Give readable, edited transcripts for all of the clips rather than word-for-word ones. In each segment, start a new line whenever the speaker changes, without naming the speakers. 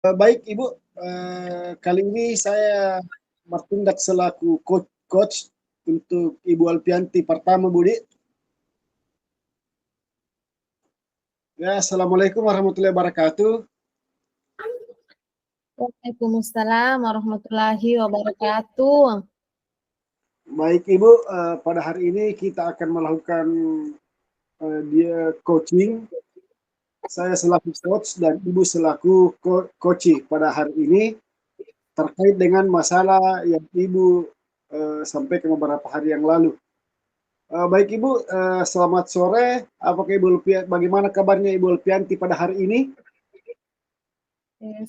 Baik Ibu, kali ini saya bertindak selaku coach untuk Ibu Alpianti pertama, Budi. Ya, Assalamualaikum warahmatullahi wabarakatuh.
Waalaikumsalam warahmatullahi wabarakatuh.
Baik Ibu, pada hari ini kita akan melakukan dia coaching. Saya selaku coach dan Ibu selaku coach pada hari ini terkait dengan masalah yang Ibu sampaikan beberapa hari yang lalu. Baik Ibu, selamat sore. Apakah bagaimana kabarnya Ibu Alpianti pada hari ini?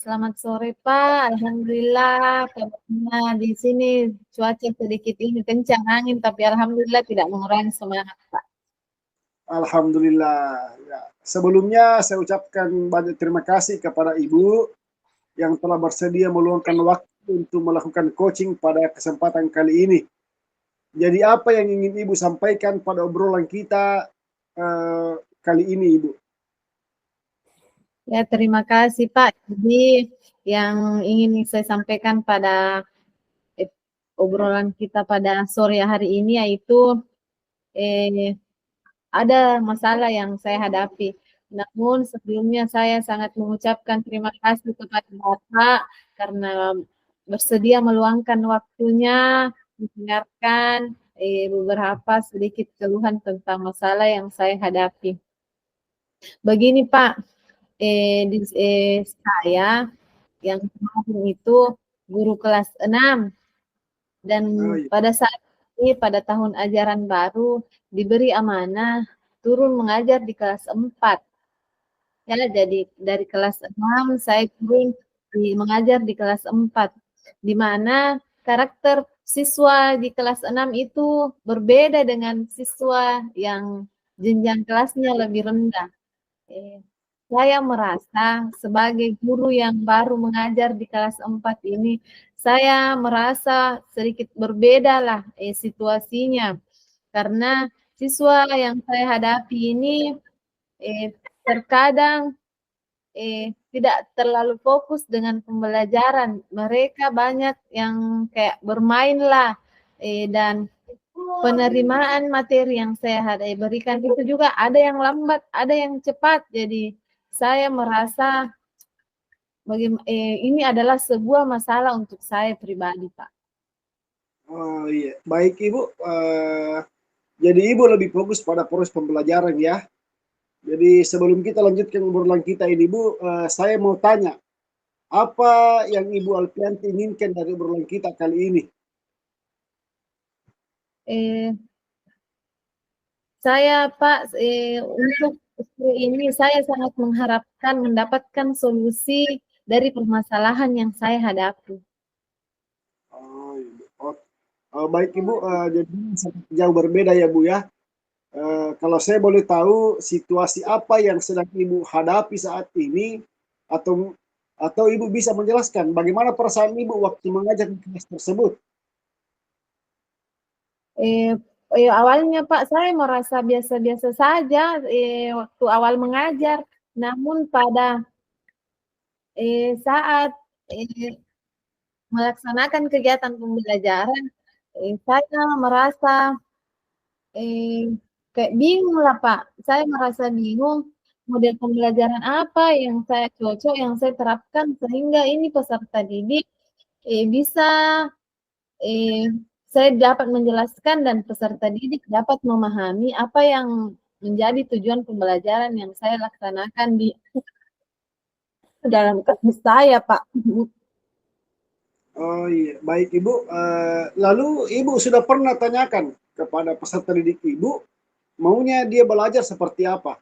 Selamat sore Pak, Alhamdulillah kabarnya di sini cuaca sedikit ini kencang angin, tapi Alhamdulillah tidak mengurangi semangat Pak.
Alhamdulillah. Ya. Sebelumnya saya ucapkan banyak terima kasih kepada Ibu yang telah bersedia meluangkan waktu untuk melakukan coaching pada kesempatan kali ini. Jadi apa yang ingin Ibu sampaikan pada obrolan kita kali ini Ibu?
Ya, terima kasih Pak. Jadi yang ingin saya sampaikan pada obrolan kita pada sore hari ini yaitu ada masalah yang saya hadapi. Namun sebelumnya saya sangat mengucapkan terima kasih kepada Bapak karena bersedia meluangkan waktunya mendengarkan beberapa sedikit keluhan tentang masalah yang saya hadapi. Begini Pak, saya yang kemarin itu guru kelas 6 dan pada saat ini pada tahun ajaran baru diberi amanah turun mengajar di kelas 4. Ya, jadi dari kelas 6 saya turun mengajar di kelas 4, di mana karakter siswa di kelas 6 itu berbeda dengan siswa yang jenjang kelasnya lebih rendah. Saya merasa sebagai guru yang baru mengajar di kelas 4 ini, saya merasa sedikit berbeda lah situasinya. Karena siswa yang saya hadapi ini terkadang tidak terlalu fokus dengan pembelajaran. Mereka banyak yang kayak bermain lah dan penerimaan materi yang saya berikan itu juga ada yang lambat, ada yang cepat. Jadi saya merasa ini adalah sebuah masalah untuk saya pribadi, Pak.
Oh iya, baik Ibu. Jadi Ibu lebih fokus pada proses pembelajaran ya. Jadi sebelum kita lanjutkan obrolan kita ini Bu, saya mau tanya, apa yang Ibu Alpianti inginkan dari obrolan kita kali ini?
Saya Pak, untuk ini saya sangat mengharapkan mendapatkan solusi dari permasalahan yang saya hadapi.
Baik Ibu, jadi sangat jauh berbeda ya Bu ya. Kalau saya boleh tahu situasi apa yang sedang Ibu hadapi saat ini, atau Ibu bisa menjelaskan bagaimana perasaan Ibu waktu mengajar di kelas tersebut?
Awalnya Pak saya merasa biasa-biasa saja waktu awal mengajar, namun pada saat melaksanakan kegiatan pembelajaran, saya merasa kayak bingung lah Pak. Saya merasa bingung model pembelajaran apa yang saya cocok, yang saya terapkan sehingga ini peserta didik bisa saya dapat menjelaskan dan peserta didik dapat memahami apa yang menjadi tujuan pembelajaran yang saya laksanakan di dalam kelas saya, Pak.
Oh iya, baik Ibu. Lalu Ibu sudah pernah tanyakan kepada peserta didik Ibu, maunya dia belajar seperti apa?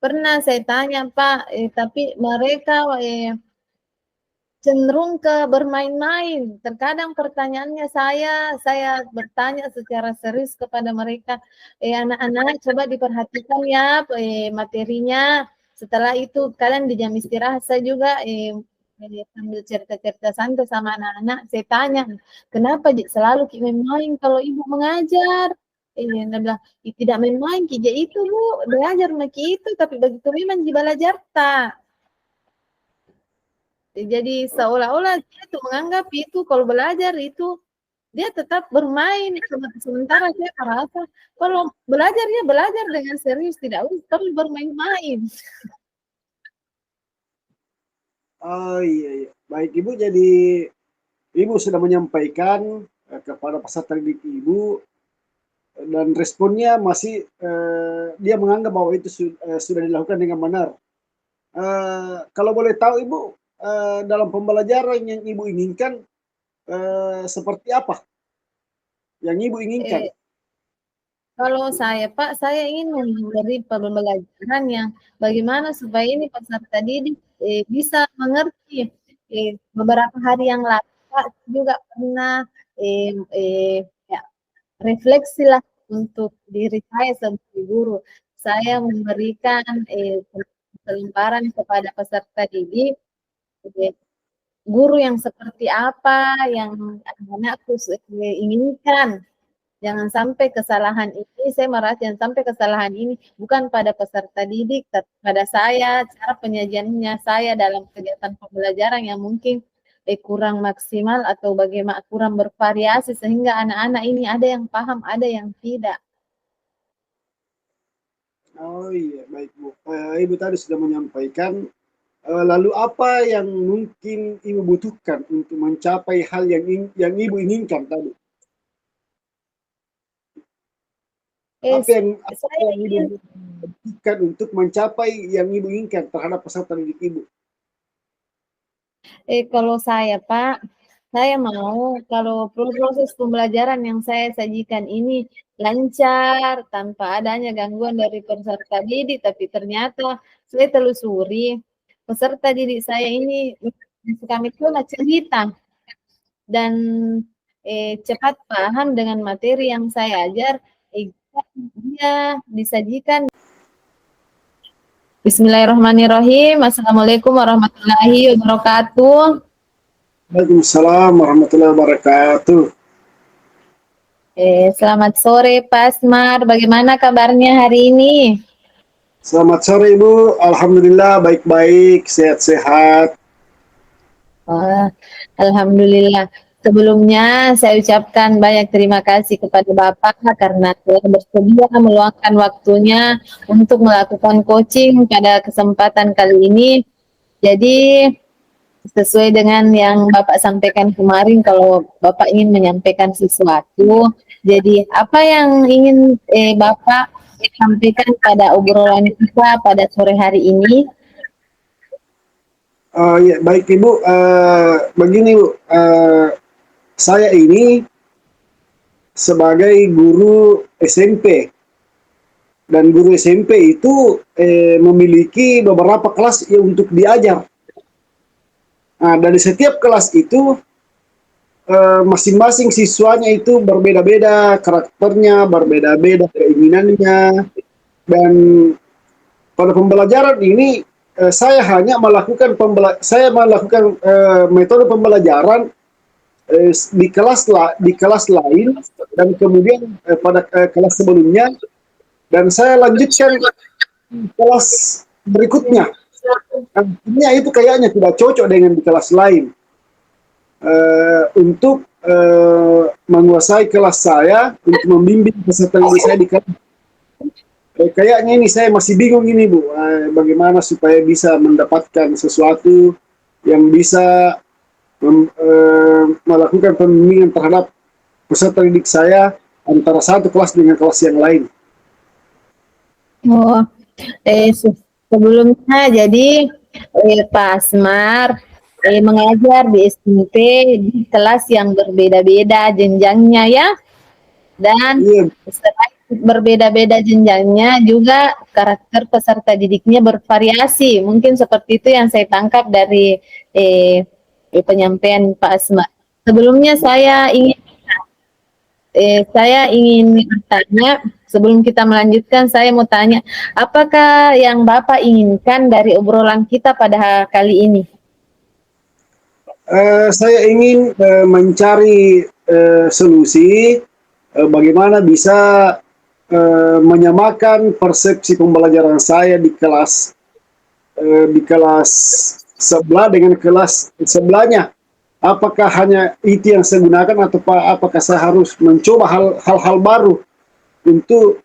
Pernah saya tanya, Pak, tapi mereka cenderung ke bermain-main. Terkadang pertanyaannya saya bertanya secara serius kepada mereka, anak-anak coba diperhatikan ya materinya. Setelah itu kalian di jam istirahat saya juga sambil cerita-cerita santai sama anak-anak. Saya tanya, kenapa selalu main kalau ibu mengajar? Dia bilang, tidak main-main, kija itu bu, belajar maki itu, tapi begitu memang belajar tak. Jadi seolah-olah dia tuh menganggap itu kalau belajar itu dia tetap bermain, sementara saya merasa kalau belajar ya belajar dengan serius, tidak perlu bermain-main.
Oh iya, iya. Baik Ibu, jadi Ibu sudah menyampaikan kepada peserta didik Ibu dan responnya masih dia menganggap bahwa itu sudah dilakukan dengan benar. Kalau boleh tahu Ibu, dalam pembelajaran yang Ibu inginkan seperti apa yang Ibu inginkan?
Eh, Kalau saya Pak, saya ingin memberi pembelajaran yang bagaimana supaya ini peserta didik bisa mengerti. Beberapa hari yang lalu Pak juga pernah eh, eh, ya, refleksi lah untuk diri saya sebagai guru. Saya memberikan pelemparan kepada peserta didik, eh, guru yang seperti apa yang anakku inginkan. Jangan sampai kesalahan ini, saya merasa jangan sampai kesalahan ini bukan pada peserta didik, tapi pada saya, cara penyajiannya saya dalam kegiatan pembelajaran yang mungkin kurang maksimal atau bagaimana kurang bervariasi sehingga anak-anak ini ada yang paham, ada yang tidak.
Oh iya, baik Bu. Ibu tadi sudah menyampaikan. Lalu apa yang mungkin Ibu butuhkan untuk mencapai hal yang Ibu inginkan tadi?
Eh,
Apa
saya
yang Ibu
ingin
butuhkan untuk mencapai yang Ibu inginkan terhadap peserta didik Ibu?
Kalau saya Pak, saya mau kalau proses pembelajaran yang saya sajikan ini lancar tanpa adanya gangguan dari peserta didik, tapi ternyata saya telusuri peserta didik saya ini kami itu cerita dan cepat paham dengan materi yang saya ajar. Dia disajikan. Bismillahirrahmanirrahim. Assalamualaikum warahmatullahi wabarakatuh.
Waalaikumsalam warahmatullahi wabarakatuh.
Selamat sore Pak Asmar, bagaimana kabarnya hari ini?
Selamat sore Ibu, Alhamdulillah baik-baik, sehat-sehat.
Alhamdulillah. Sebelumnya saya ucapkan banyak terima kasih kepada Bapak karena telah bersedia meluangkan waktunya untuk melakukan coaching pada kesempatan kali ini. Jadi sesuai dengan yang Bapak sampaikan kemarin, kalau Bapak ingin menyampaikan sesuatu, jadi apa yang ingin Bapak sampaikan pada obrolan kita pada sore hari ini?
Ya, baik Ibu, begini Bu, saya ini sebagai guru SMP dan guru SMP itu memiliki beberapa kelas untuk diajar. Nah, dari setiap kelas itu masing-masing siswanya itu berbeda-beda karakternya, berbeda-beda keinginannya, dan pada pembelajaran ini saya hanya melakukan metode pembelajaran di kelas lain dan kemudian pada kelas sebelumnya, dan saya lanjutkan kelas berikutnya. Artinya itu kayaknya tidak cocok dengan di kelas lain. Untuk menguasai kelas saya, untuk membimbing peserta didik saya di kelas. Kayaknya ini saya masih bingung ini Bu, bagaimana supaya bisa mendapatkan sesuatu yang bisa melakukan pembimbingan terhadap peserta didik saya antara satu kelas dengan kelas yang lain.
Oh, sebelumnya jadi Pak Asmar mengajar di SMP di kelas yang berbeda-beda jenjangnya ya, dan selain berbeda-beda jenjangnya juga karakter peserta didiknya bervariasi. Mungkin seperti itu yang saya tangkap dari penyampaian Pak Asmar. Sebelumnya saya ingin bertanya, sebelum kita melanjutkan, saya mau tanya, apakah yang Bapak inginkan dari obrolan kita pada kali ini?
Saya ingin mencari solusi bagaimana bisa menyamakan persepsi pembelajaran saya di kelas sebelah dengan kelas sebelahnya. Apakah hanya itu yang saya gunakan atau apakah saya harus mencoba hal-hal baru untuk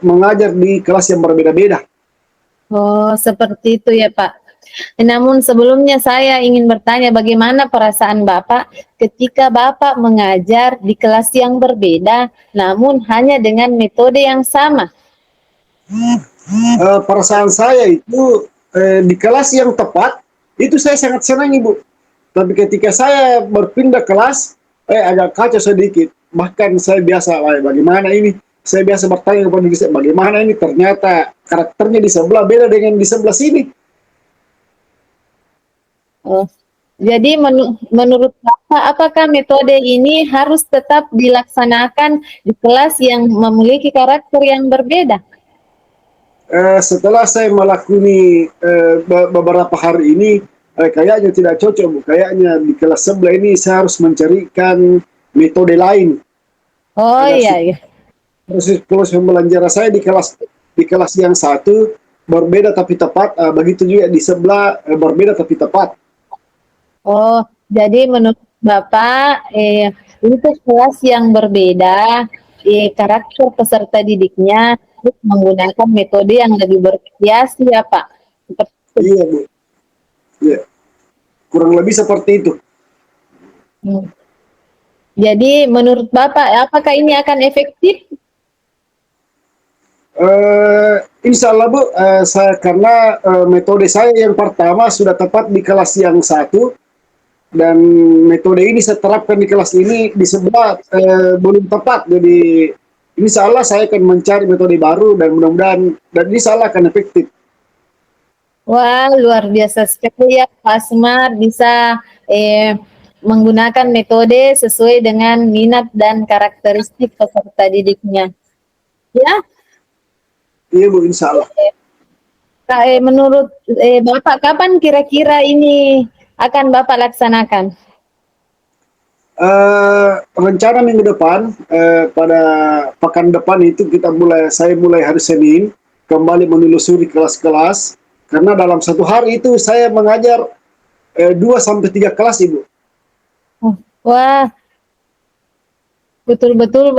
mengajar di kelas yang berbeda-beda?
Oh, seperti itu ya Pak. Namun sebelumnya saya ingin bertanya bagaimana perasaan Bapak ketika Bapak mengajar di kelas yang berbeda, namun hanya dengan metode yang sama?
Perasaan saya itu di kelas yang tepat, itu saya sangat senang Ibu. Tapi ketika saya berpindah kelas, agak kacau sedikit. Bahkan saya biasa, bagaimana ini? Saya biasa bertanya kepada diri saya, bagaimana ini? Ternyata karakternya di sebelah beda dengan di sebelah sini.
Oh, jadi menurut Bapak, apakah metode ini harus tetap dilaksanakan di kelas yang memiliki karakter yang berbeda?
Setelah saya melakoni beberapa hari ini, kayaknya tidak cocok, Bu. Kayaknya di kelas sebelah ini saya harus mencarikan metode lain.
Oh
Agar
iya, iya.
proses pembelajaran saya di kelas yang satu berbeda tapi tepat, begitu juga di sebelah berbeda tapi tepat.
Oh, jadi menurut Bapak, untuk kelas yang berbeda, karakter peserta didiknya harus menggunakan metode yang lebih bervariasi ya Pak. Seperti itu.
Iya, Bu. Iya. Kurang lebih seperti itu.
Hmm. Jadi menurut Bapak, apakah ini akan efektif?
Insya Allah Bu, karena metode saya yang pertama sudah tepat di kelas yang satu, dan metode ini saya terapkan di kelas ini di sebelah belum tepat. Jadi insya Allah saya akan mencari metode baru dan mudah-mudahan dan insya Allah akan efektif.
Wah, luar biasa sekali ya Pak Asmar bisa menggunakan metode sesuai dengan minat dan karakteristik peserta didiknya. Ya,
Iya Bu, insya Allah.
menurut Bapak kapan kira-kira ini akan Bapak laksanakan?
Rencana minggu depan, pada pekan depan itu saya mulai hari Senin kembali menelusuri kelas-kelas, karena dalam satu hari itu saya mengajar 2 sampai 3 kelas Ibu.
Wah, betul-betul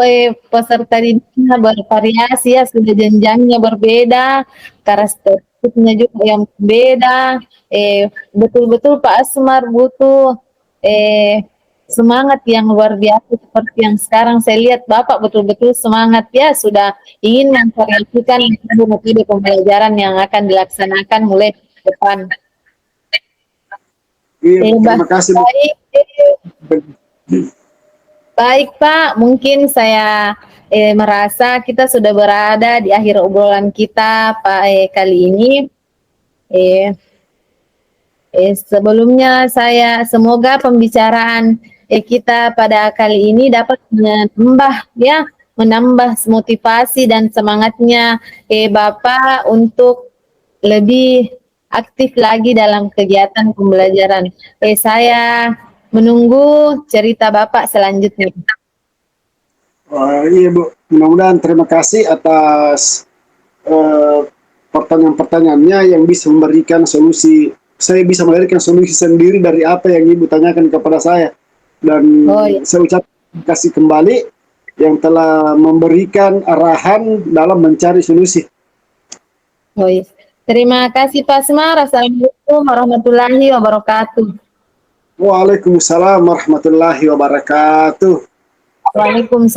peserta didiknya bervariasi ya, sudah jenjangnya berbeda, karakteristiknya juga yang berbeda. Betul-betul Pak Asmar butuh semangat yang luar biasa seperti yang sekarang saya lihat Bapak betul-betul semangat ya, sudah ingin memvariasikan metode pembelajaran yang akan dilaksanakan mulai depan.
Iya, terima kasih Bu.
Baik, baik Pak, mungkin saya merasa kita sudah berada di akhir obrolan kita Pak kali ini. Sebelumnya saya semoga pembicaraan kita pada kali ini dapat menambah motivasi dan semangatnya Bapak untuk lebih aktif lagi dalam kegiatan pembelajaran. Saya menunggu cerita Bapak selanjutnya.
Iya Bu, mudah-mudahan terima kasih atas pertanyaan-pertanyaannya yang bisa memberikan solusi. Saya bisa memberikan solusi sendiri dari apa yang Ibu tanyakan kepada saya. Dan saya ucapkan terima kasih kembali yang telah memberikan arahan dalam mencari solusi.
Terima kasih Pak Asmar. Assalamualaikum warahmatullahi wabarakatuh.
Waalaikumsalam warahmatullahi wabarakatuh.
Waalaikumsalam.